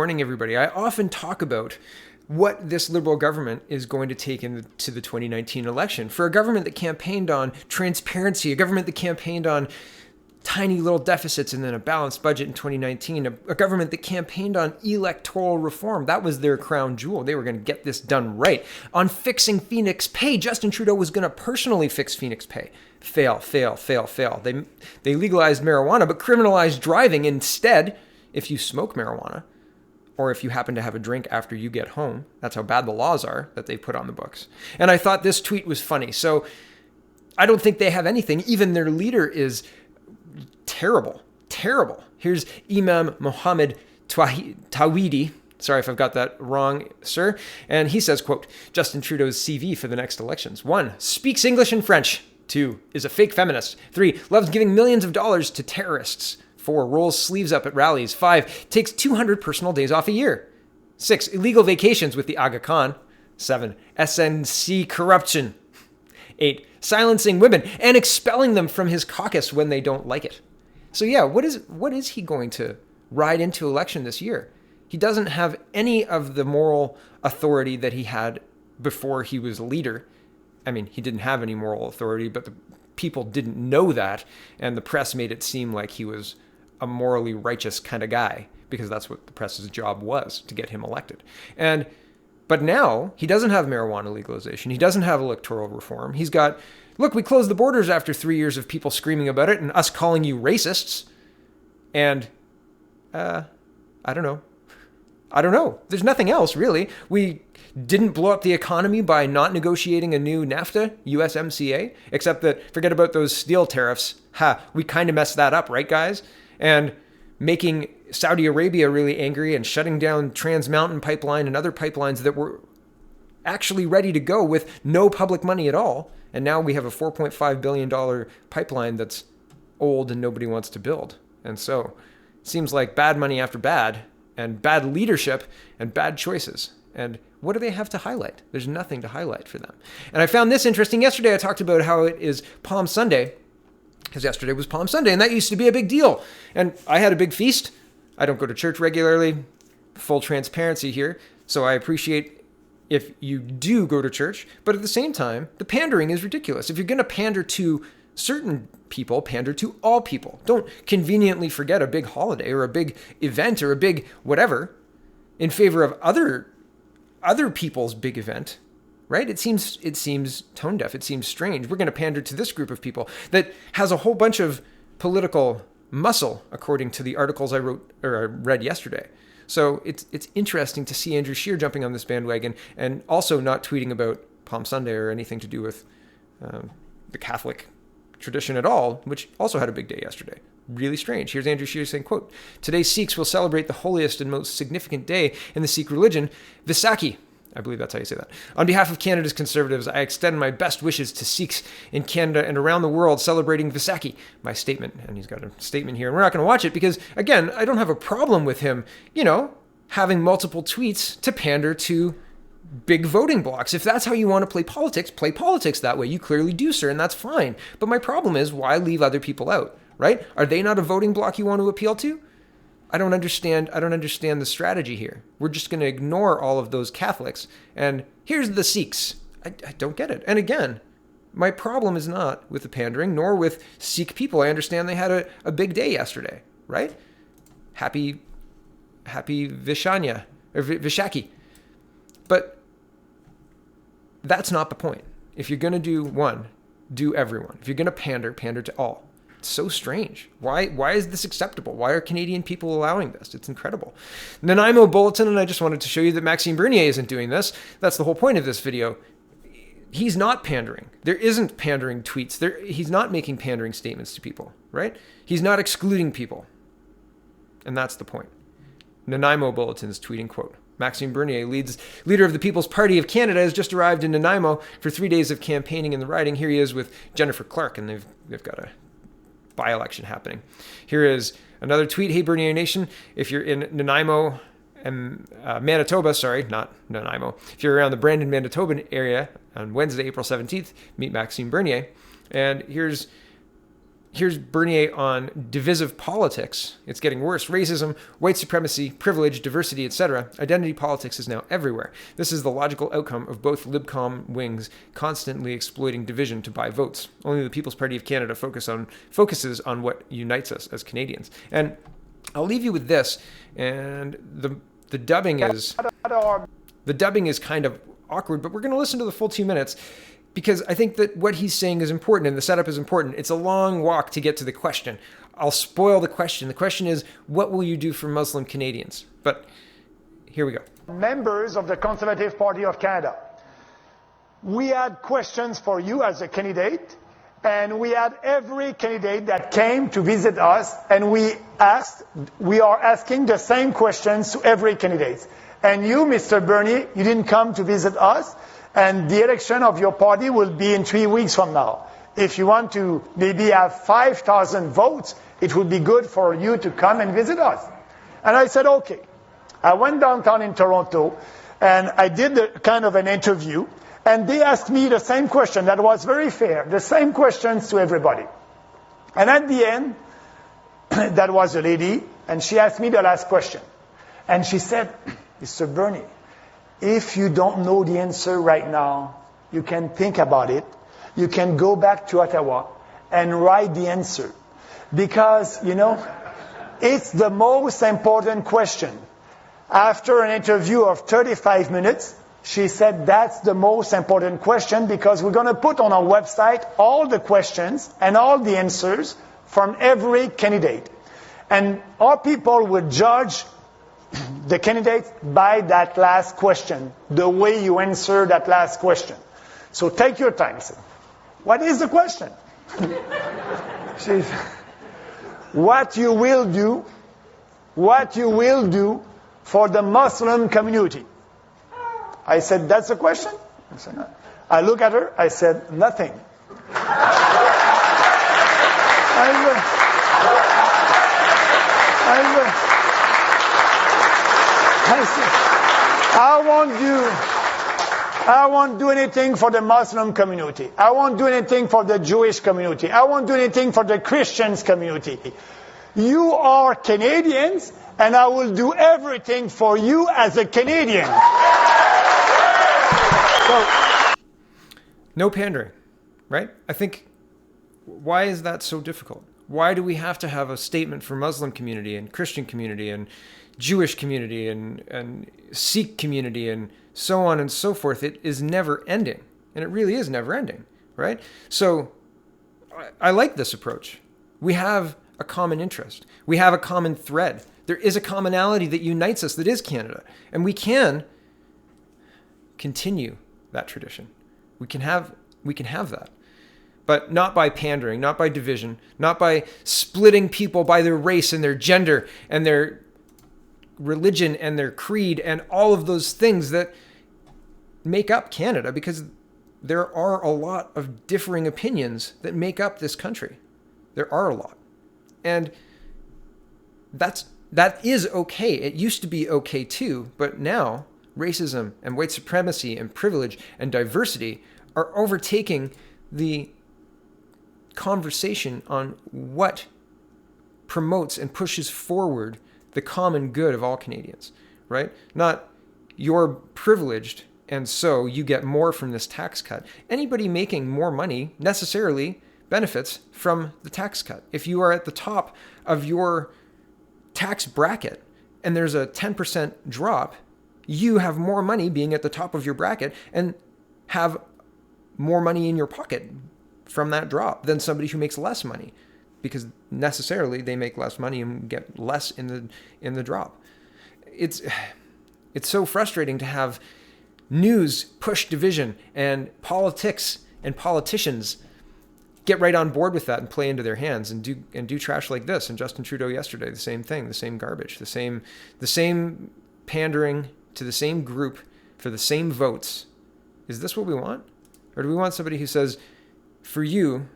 Morning, everybody. I often talk about what this Liberal government is going to take into the 2019 election. For a government that campaigned on transparency, a government that campaigned on tiny little deficits and then a balanced budget in 2019, a government that campaigned on electoral reform. That was their crown jewel. They were going to get this done right. On fixing Phoenix Pay, Justin Trudeau was going to personally fix Phoenix Pay. Fail. They legalized marijuana, but criminalized driving instead if you smoke marijuana, or if you happen to have a drink after you get home. That's how bad the laws are that they put on the books. And I thought this tweet was funny. So I don't think they have anything. Even their leader is terrible. Here's Imam Mohammed Tawhidi. Sorry if I've got that wrong, sir. And he says, quote, Justin Trudeau's CV for the next elections. 1, speaks English and French. 2, is a fake feminist. 3, loves giving millions of dollars to terrorists. 4, rolls sleeves up at rallies. 5, takes 200 personal days off a year. 6, illegal vacations with the Aga Khan. 7, SNC corruption. 8, silencing women and expelling them from his caucus when they don't like it. So yeah, what is he going to ride into election this year? He doesn't have any of the moral authority that he had before he was leader. I mean, he didn't have any moral authority, but the people didn't know that, and the press made it seem like he was a morally righteous kind of guy, because that's what the press's job was, to get him elected. But now he doesn't have marijuana legalization. He doesn't have electoral reform. He's got, look, we closed the borders after 3 years of people screaming about it and us calling you racists. And I don't know. There's nothing else, really. We didn't blow up the economy by not negotiating a new NAFTA, USMCA, except that, forget about those steel tariffs. We kind of messed that up, right, guys? And making Saudi Arabia really angry and shutting down Trans Mountain Pipeline and other pipelines that were actually ready to go with no public money at all. And now we have a $4.5 billion pipeline that's old and nobody wants to build. And so it seems like bad money after bad, and bad leadership and bad choices. And what do they have to highlight? There's nothing to highlight for them. And I found this interesting. Yesterday I talked about how it is Palm Sunday, because yesterday was Palm Sunday, and that used to be a big deal. And I had a big feast. I don't go to church regularly. Full transparency here. So I appreciate if you do go to church. But at the same time, the pandering is ridiculous. If you're going to pander to certain people, pander to all people. Don't conveniently forget a big holiday or a big event or a big whatever in favor of other people's big event. Right? It seems tone deaf. It seems strange. We're going to pander to this group of people that has a whole bunch of political muscle, according to the articles I read yesterday. So it's interesting to see Andrew Scheer jumping on this bandwagon and also not tweeting about Palm Sunday or anything to do with the Catholic tradition at all, which also had a big day yesterday. Really strange. Here's Andrew Scheer saying, quote, today Sikhs will celebrate the holiest and most significant day in the Sikh religion, Vaisakhi. I believe that's how you say that. On behalf of Canada's Conservatives, I extend my best wishes to Sikhs in Canada and around the world celebrating Vaisakhi. My statement, and he's got a statement here, and we're not going to watch it because, again, I don't have a problem with him, having multiple tweets to pander to big voting blocks. If that's how you want to play politics that way. You clearly do, sir, and that's fine. But my problem is, why leave other people out, right? Are they not a voting block you want to appeal to? I don't understand the strategy here. We're just going to ignore all of those Catholics. And here's the Sikhs. I don't get it. And again, my problem is not with the pandering, nor with Sikh people. I understand they had a big day yesterday, right? Happy Vishanya, or Vaisakhi. But that's not the point. If you're going to do one, do everyone. If you're going to pander to all. It's so strange. Why is this acceptable? Why are Canadian people allowing this? It's incredible. Nanaimo Bulletin, and I just wanted to show you that Maxime Bernier isn't doing this. That's the whole point of this video. He's not pandering. There isn't pandering tweets. He's not making pandering statements to people, right? He's not excluding people. And that's the point. Nanaimo Bulletin is tweeting, quote, Maxime Bernier, leader of the People's Party of Canada, has just arrived in Nanaimo for 3 days of campaigning in the riding. Here he is with Jennifer Clark, and they've got a by-election happening. Here is another tweet. Hey, Bernier Nation, if you're in Nanaimo and Manitoba, sorry, not Nanaimo. If you're around the Brandon, Manitoba area on Wednesday, April 17th, meet Maxime Bernier. And here's Here's Bernier on divisive politics. It's getting worse. Racism, white supremacy, privilege, diversity, etc. Identity politics is now everywhere. This is the logical outcome of both LibCom wings constantly exploiting division to buy votes. Only the People's Party of Canada focuses on what unites us as Canadians. And I'll leave you with this. And the dubbing is kind of awkward, but we're going to listen to the full 2 minutes, because I think that what he's saying is important and the setup is important. It's a long walk to get to the question. I'll spoil the question. The question is, what will you do for Muslim Canadians? But here we go. Members of the Conservative Party of Canada, we had questions for you as a candidate, and we had every candidate that came to visit us, and we are asking the same questions to every candidate. And you, Mr. Bernier, you didn't come to visit us, and the election of your party will be in 3 weeks from now. If you want to maybe have 5,000 votes, it would be good for you to come and visit us. And I said, okay. I went downtown in Toronto, and I did kind of an interview, and they asked me the same question. That was very fair, the same questions to everybody. And at the end, that was a lady, and she asked me the last question. And she said, Mr. Bernier, if you don't know the answer right now, you can think about it. You can go back to Ottawa and write the answer. Because, it's the most important question. After an interview of 35 minutes, she said that's the most important question, because we're going to put on our website all the questions and all the answers from every candidate. And our people would judge the candidates by that last question, the way you answer that last question. So take your time. He said, what is the question? She said, what you will do for the Muslim community. I said, that's the question? I said, no. I look at her, I said, nothing. I won't do anything for the Muslim community. I won't do anything for the Jewish community. I won't do anything for the Christians community. You are Canadians, and I will do everything for you as a Canadian. No pandering, right? I think, why is that so difficult? Why do we have to have a statement for Muslim community and Christian community and Jewish community and Sikh community and so on and so forth? It is never ending. And it really is never ending, right? So I like this approach. We have a common interest. We have a common thread. There is a commonality that unites us, that is Canada. And we can continue that tradition. We can have that. But not by pandering, not by division, not by splitting people by their race and their gender and their religion and their creed and all of those things that make up Canada, because there are a lot of differing opinions that make up this country. There are a lot. And that is okay. It used to be okay too, but now racism and white supremacy and privilege and diversity are overtaking the conversation on what promotes and pushes forward the common good of all Canadians, right? Not you're privileged and so you get more from this tax cut. Anybody making more money necessarily benefits from the tax cut. If you are at the top of your tax bracket and there's a 10% drop, you have more money being at the top of your bracket and have more money in your pocket from that drop than somebody who makes less money, because necessarily they make less money and get less in the drop. It's so frustrating to have news push division and politics and politicians get right on board with that and play into their hands and do trash like this. And Justin Trudeau yesterday, the same thing, the same garbage, the same pandering to the same group for the same votes. Is this what we want? Or do we want somebody who says, for you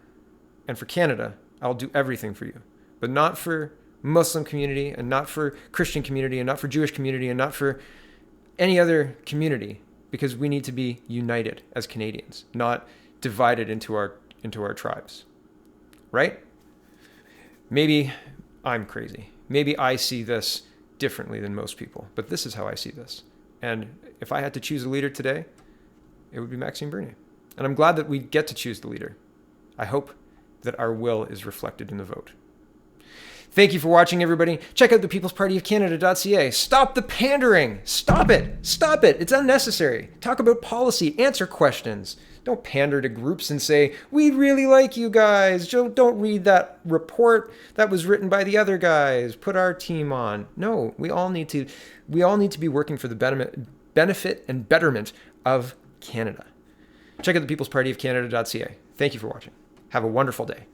and for Canada, I'll do everything for you, but not for Muslim community and not for Christian community and not for Jewish community and not for any other community, because we need to be united as Canadians, not divided into our tribes, right? Maybe I'm crazy. Maybe I see this differently than most people, but this is how I see this. And if I had to choose a leader today, it would be Maxime Bernier. And I'm glad that we get to choose the leader. I hope that our will is reflected in the vote. Thank you for watching, everybody. Check out the peoplespartyofcanada.ca. Stop the pandering. Stop it. Stop it. It's unnecessary. Talk about policy. Answer questions. Don't pander to groups and say, we really like you guys. Don't read that report that was written by the other guys. Put our team on. No, we all need to be working for the benefit and betterment of Canada. Check out the peoplespartyofcanada.ca. Thank you for watching. Have a wonderful day.